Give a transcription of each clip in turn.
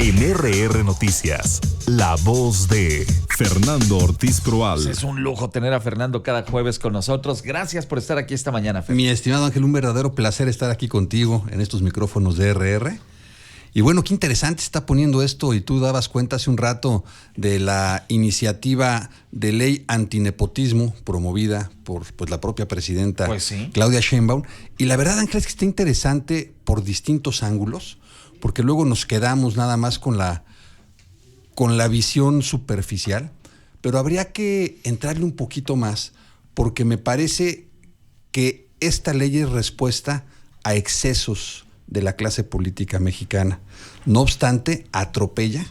En RR Noticias, la voz de Fernando Ortiz Proal. Es un lujo tener a Fernando cada jueves con nosotros. Gracias por estar aquí esta mañana, Fer. Mi estimado Ángel, un verdadero placer estar aquí contigo en estos micrófonos de RR. Y bueno, qué interesante se está poniendo esto, y tú dabas cuenta hace un rato de la iniciativa de ley antinepotismo promovida por la propia presidenta Claudia Sheinbaum. Y la verdad, Ángel, es que está interesante por distintos ángulos, porque luego nos quedamos nada más con la visión superficial, pero habría que entrarle un poquito más, porque me parece que esta ley es respuesta a excesos de la clase política mexicana. No obstante, atropella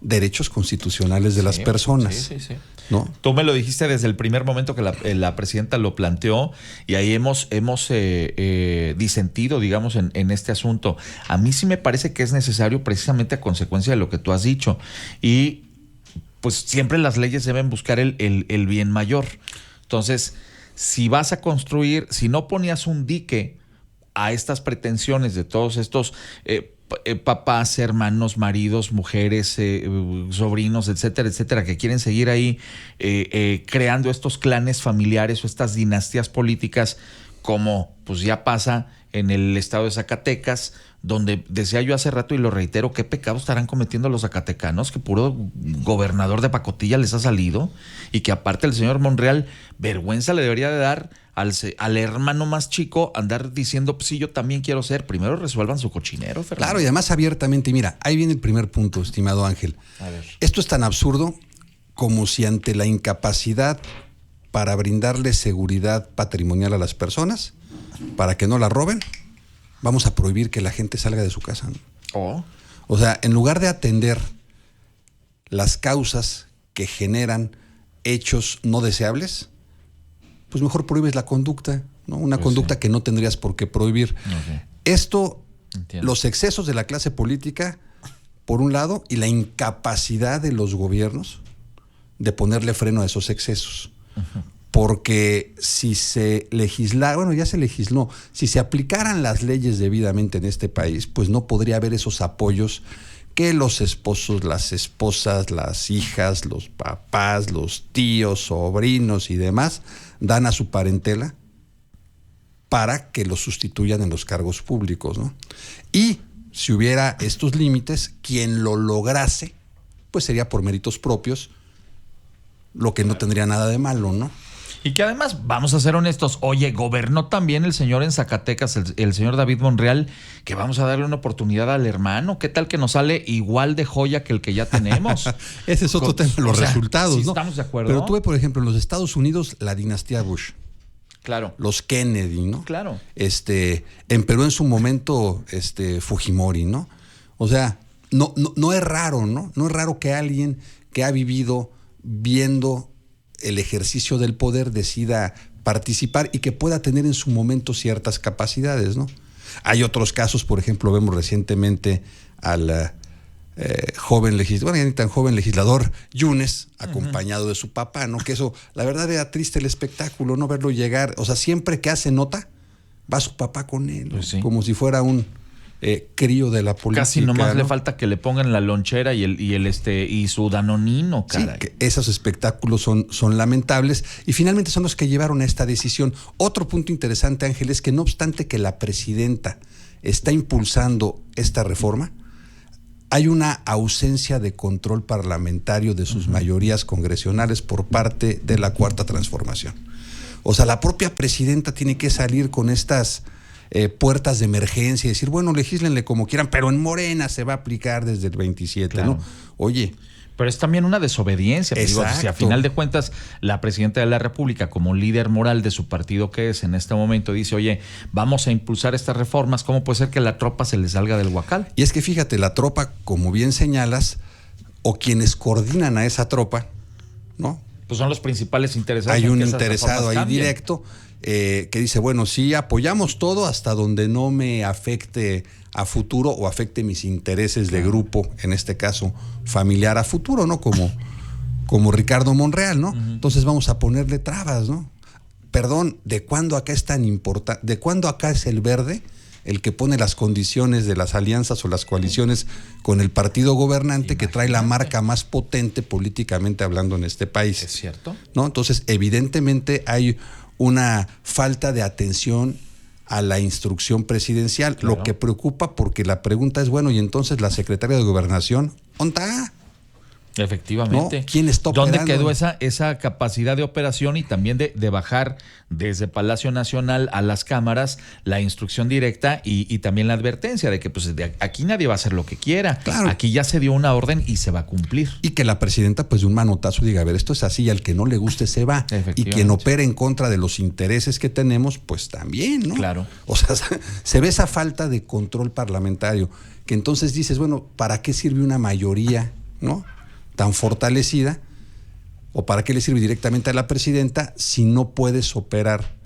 derechos constitucionales de las personas. Sí. ¿No? Tú me lo dijiste desde el primer momento que la presidenta lo planteó, y ahí hemos disentido, digamos, en este asunto. A mí sí me parece que es necesario, precisamente a consecuencia de lo que tú has dicho. Y pues siempre las leyes deben buscar el bien mayor. Entonces, si vas a construir, si no ponías un dique a estas pretensiones de todos estos papás, hermanos, maridos, mujeres, sobrinos, etcétera, etcétera, que quieren seguir ahí creando estos clanes familiares o estas dinastías políticas, como pues ya pasa en el estado de Zacatecas, donde decía yo hace rato y lo reitero, qué pecados estarán cometiendo los zacatecanos, que puro gobernador de pacotilla les ha salido, y que aparte el señor Monreal vergüenza le debería de dar al hermano más chico andar diciendo, pues sí, yo también quiero ser. Primero resuelvan su cochinero, Fernando. Claro, y además abiertamente. Mira, ahí viene el primer punto, estimado Ángel. A ver. Esto es tan absurdo como si ante la incapacidad para brindarle seguridad patrimonial a las personas, para que no la roben, vamos a prohibir que la gente salga de su casa, ¿no? O sea, en lugar de atender las causas que generan hechos no deseables, pues mejor prohíbes la conducta, ¿no? Una conducta que no tendrías por qué prohibir. Okay. Esto, Entiendo. Los excesos de la clase política, por un lado, y la incapacidad de los gobiernos de ponerle freno a esos excesos. Uh-huh. Porque si se legislara, bueno, ya se legisló, si se aplicaran las leyes debidamente en este país, pues no podría haber esos apoyos que los esposos, las esposas, las hijas, los papás, los tíos, sobrinos y demás dan a su parentela para que los sustituyan en los cargos públicos, ¿no? Y si hubiera estos límites, quien lo lograse, pues sería por méritos propios, lo que no tendría nada de malo, ¿no? Y que además, vamos a ser honestos, oye, gobernó también el señor en Zacatecas, el señor David Monreal, que vamos a darle una oportunidad al hermano. ¿Qué tal que nos sale igual de joya que el que ya tenemos? Ese es otro tema, los resultados, sí, ¿no? Estamos de acuerdo. Pero tuve, por ejemplo, en los Estados Unidos, la dinastía Bush. Claro. Los Kennedy, ¿no? Claro. En Perú en su momento, Fujimori, ¿no? O sea, no es raro, ¿no? No es raro que alguien que ha vivido viendo el ejercicio del poder decida participar y que pueda tener en su momento ciertas capacidades, ¿no? Hay otros casos, por ejemplo, vemos recientemente al joven legislador, bueno, ya ni tan joven legislador, Yunes, acompañado de su papá, ¿no? Que eso, la verdad, era triste el espectáculo, ¿no? Verlo llegar, o sea, siempre que hace nota, va su papá con él, pues sí, como si fuera un crío de la política. Casi nomás, ¿no? le falta que le pongan la lonchera y su danonino, caray. Sí, que esos espectáculos son lamentables, y finalmente son los que llevaron a esta decisión. Otro punto interesante, Ángel, es que no obstante que la presidenta está impulsando esta reforma, hay una ausencia de control parlamentario de sus mayorías congresionales por parte de la Cuarta Transformación. O sea, la propia presidenta tiene que salir con estas puertas de emergencia y decir, bueno, legislenle como quieran, pero en Morena se va a aplicar desde el 27, claro. ¿No? Oye. Pero es también una desobediencia. Digo, si a final de cuentas la presidenta de la República, como líder moral de su partido que es en este momento, dice, oye, vamos a impulsar estas reformas, ¿cómo puede ser que la tropa se le salga del huacal? Y es que fíjate, la tropa, como bien señalas, o quienes coordinan a esa tropa, ¿no? Pues son los principales interesados. Hay un interesado ahí directo que dice, bueno, sí, apoyamos todo hasta donde no me afecte a futuro o afecte mis intereses de grupo, en este caso familiar a futuro, ¿no? Como Ricardo Monreal, ¿no? Entonces vamos a ponerle trabas, ¿no? Perdón, ¿de cuándo acá es tan importante? ¿De cuándo acá es el verde el que pone las condiciones de las alianzas o las coaliciones con el partido gobernante que trae la marca más potente políticamente hablando en este país. ¿Es cierto? ¿No? Entonces, evidentemente hay una falta de atención a la instrucción presidencial, Claro. lo que preocupa porque la pregunta es, bueno, y entonces la secretaria de Gobernación, ¿dónde está? Efectivamente. ¿No? ¿Quién está ¿Dónde operando? quedó esa capacidad de operación y también de bajar desde Palacio Nacional a las cámaras la instrucción directa y también la advertencia de que pues aquí nadie va a hacer lo que quiera? Claro. Aquí ya se dio una orden y se va a cumplir. Y que la presidenta pues de un manotazo diga, a ver, esto es así y al que no le guste se va. Y Efectivamente. quien opere en contra de los intereses que tenemos, pues también, ¿no? Claro. O sea, se ve esa falta de control parlamentario, que entonces dices, bueno, ¿para qué sirve una mayoría, ¿no?, tan fortalecida? ¿O para qué le sirve directamente a la presidenta si no puedes operar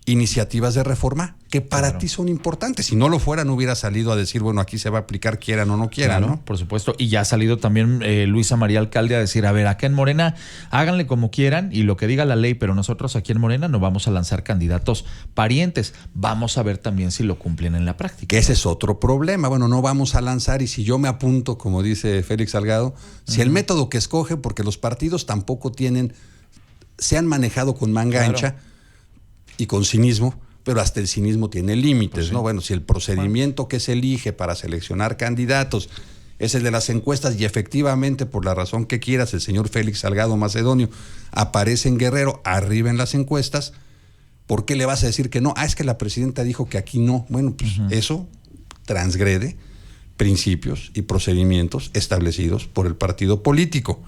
iniciativas de reforma que para Claro. ti son importantes? Si no lo fuera, no hubiera salido a decir, bueno, aquí se va a aplicar quieran o no quieran, Claro, ¿no? por supuesto. Y ya ha salido también Luisa María Alcalde a decir, a ver, acá en Morena, háganle como quieran y lo que diga la ley, pero nosotros aquí en Morena no vamos a lanzar candidatos parientes. Vamos a ver también si lo cumplen en la práctica. Que ese es otro problema. Bueno, no vamos a lanzar y si yo me apunto, como dice Félix Salgado, si el método que escoge, porque los partidos tampoco se han manejado con manga Claro. ancha y con cinismo, pero hasta el cinismo tiene límites, Pues sí. ¿no? Bueno, si el procedimiento que se elige para seleccionar candidatos es el de las encuestas y efectivamente, por la razón que quieras, el señor Félix Salgado Macedonio aparece en Guerrero arriba en las encuestas, ¿por qué le vas a decir que no? Es que la presidenta dijo que aquí no. Bueno, pues eso transgrede principios y procedimientos establecidos por el partido político.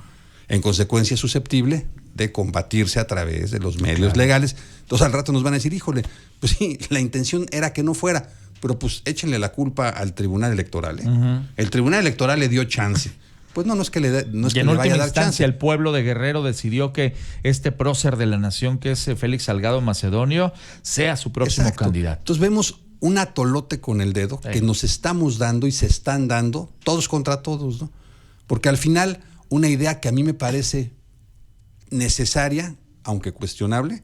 En consecuencia, es susceptible de combatirse a través de los medios legales. Entonces al rato nos van a decir, híjole, pues sí, la intención era que no fuera, pero pues échenle la culpa al Tribunal Electoral, ¿eh? El Tribunal Electoral le dio chance. Pues no es que le, no es Y que en le última vaya a dar chance. instancia, el pueblo de Guerrero decidió que este prócer de la nación, que es Félix Salgado Macedonio, sea su próximo Exacto. candidato. Entonces vemos un atolote con el dedo Sí. que nos estamos dando y se están dando todos contra todos, ¿no? Porque al final una idea que a mí me parece necesaria, aunque cuestionable,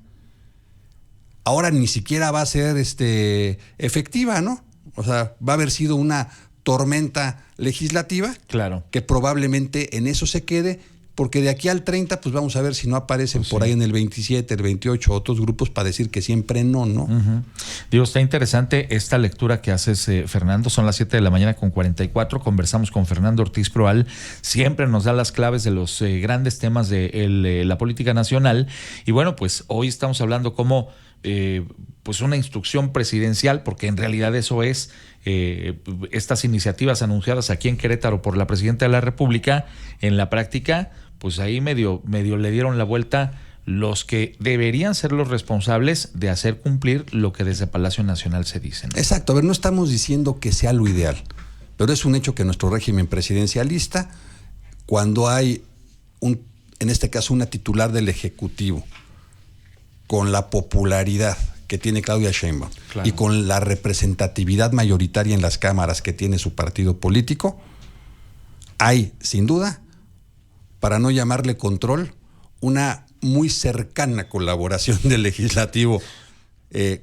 ahora ni siquiera va a ser efectiva, ¿no? O sea, va a haber sido una tormenta legislativa Claro. que probablemente en eso se quede, porque de aquí al 30, pues vamos a ver si no aparecen por ahí en el 27, el 28 otros grupos para decir que siempre no, ¿no? Ujú. Digo, está interesante esta lectura que haces, Fernando. Son las 7 de la mañana con 44. Conversamos con Fernando Ortiz Proal. Siempre nos da las claves de los grandes temas de la política nacional. Y bueno, pues hoy estamos hablando como pues una instrucción presidencial, porque en realidad eso es estas iniciativas anunciadas aquí en Querétaro por la Presidenta de la República. En la práctica, pues ahí medio le dieron la vuelta los que deberían ser los responsables de hacer cumplir lo que desde Palacio Nacional se dice, ¿no? Exacto, a ver, no estamos diciendo que sea lo ideal, pero es un hecho que nuestro régimen presidencialista, cuando hay en este caso una titular del Ejecutivo, con la popularidad que tiene Claudia Sheinbaum, Claro. y con la representatividad mayoritaria en las cámaras que tiene su partido político, hay, sin duda, para no llamarle control, una muy cercana colaboración del legislativo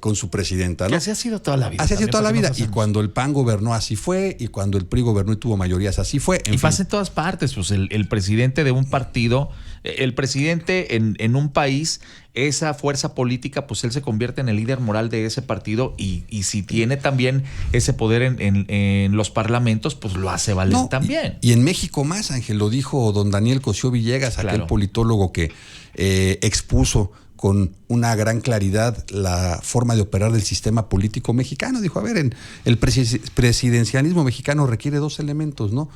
con su presidenta, ¿no? Que así ha sido toda la vida. Así ha sido también, toda la porque vida. nos Y hacemos. cuando el PAN gobernó, así fue. Y cuando el PRI gobernó y tuvo mayorías, así fue. En Y fin. pasa en todas partes, pues el presidente de un partido, el presidente en un país, esa fuerza política, pues él se convierte en el líder moral de ese partido y si tiene también ese poder en los parlamentos, pues lo hace valer No, también. Y en México más, Ángel, lo dijo don Daniel Cosío Villegas, Claro. aquel politólogo que expuso con una gran claridad la forma de operar del sistema político mexicano. Dijo, a ver, el presidencialismo mexicano requiere dos elementos, ¿no?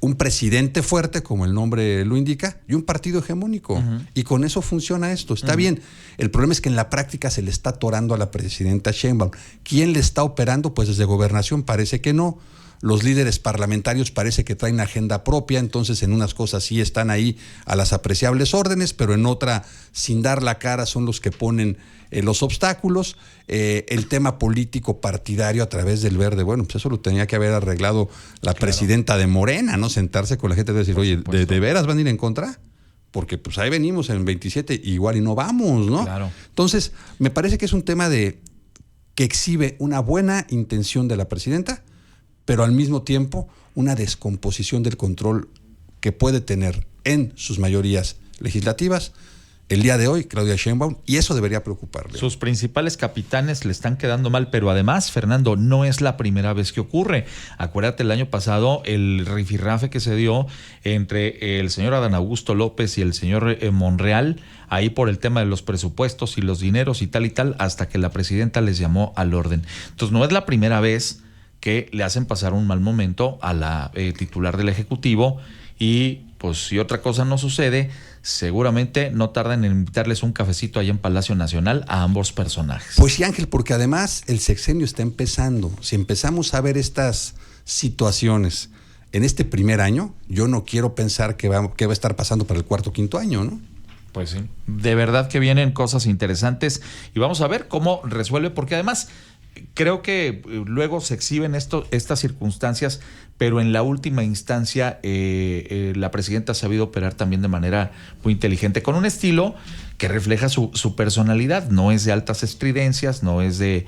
Un presidente fuerte, como el nombre lo indica, y un partido hegemónico. Uh-huh. Y con eso funciona esto. Está bien. El problema es que en la práctica se le está atorando a la presidenta Sheinbaum. ¿Quién le está operando? Pues desde Gobernación parece que no. Los líderes parlamentarios parece que traen agenda propia, entonces en unas cosas sí están ahí a las apreciables órdenes, pero en otra, sin dar la cara, son los que ponen los obstáculos. El tema político partidario a través del Verde, bueno, pues eso lo tenía que haber arreglado la presidenta de Morena, ¿no? Sentarse con la gente y decir, oye, ¿de veras van a ir en contra? Porque pues ahí venimos en el 27, igual y no vamos, ¿no? Claro. Entonces, me parece que es un tema de que exhibe una buena intención de la presidenta, pero al mismo tiempo una descomposición del control que puede tener en sus mayorías legislativas el día de hoy Claudia Sheinbaum, y eso debería preocuparle. Sus principales capitanes le están quedando mal, pero además, Fernando, no es la primera vez que ocurre. Acuérdate el año pasado el rifirrafe que se dio entre el señor Adán Augusto López y el señor Monreal, ahí por el tema de los presupuestos y los dineros y tal, hasta que la presidenta les llamó al orden. Entonces no es la primera vez que le hacen pasar un mal momento a la titular del Ejecutivo, y pues si otra cosa no sucede, seguramente no tardan en invitarles un cafecito allá en Palacio Nacional a ambos personajes. Pues sí, Ángel, porque además el sexenio está empezando. Si empezamos a ver estas situaciones en este primer año, yo no quiero pensar que va a estar pasando para el cuarto o quinto año, ¿no? Pues sí, de verdad que vienen cosas interesantes y vamos a ver cómo resuelve, porque además creo que luego se exhiben estas circunstancias, pero en la última instancia la presidenta ha sabido operar también de manera muy inteligente, con un estilo que refleja su personalidad. No es de altas estridencias, no es de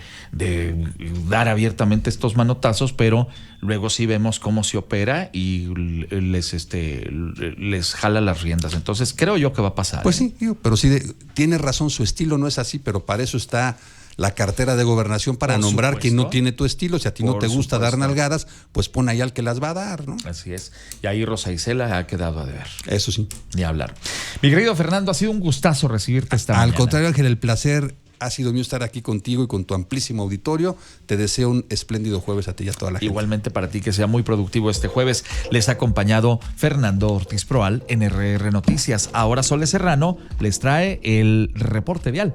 dar abiertamente estos manotazos, pero luego sí vemos cómo se opera y les jala las riendas. Entonces creo yo que va a pasar. Pues sí, pero sí, tiene razón, su estilo no es así, pero para eso está la cartera de gobernación, para nombrar quien no tiene tu estilo. Si a ti no te gusta dar nalgadas, pues pon ahí al que las va a dar, ¿no? Así es. Y ahí Rosa Isela ha quedado a deber. Eso sí. Ni hablar. Mi querido Fernando, ha sido un gustazo recibirte esta mañana. Al contrario, Ángel, el placer ha sido mío estar aquí contigo y con tu amplísimo auditorio. Te deseo un espléndido jueves a ti y a toda la gente. Igualmente para ti, que sea muy productivo este jueves. Les ha acompañado Fernando Ortiz Proal en RR Noticias. Ahora Sole Serrano les trae el reporte vial.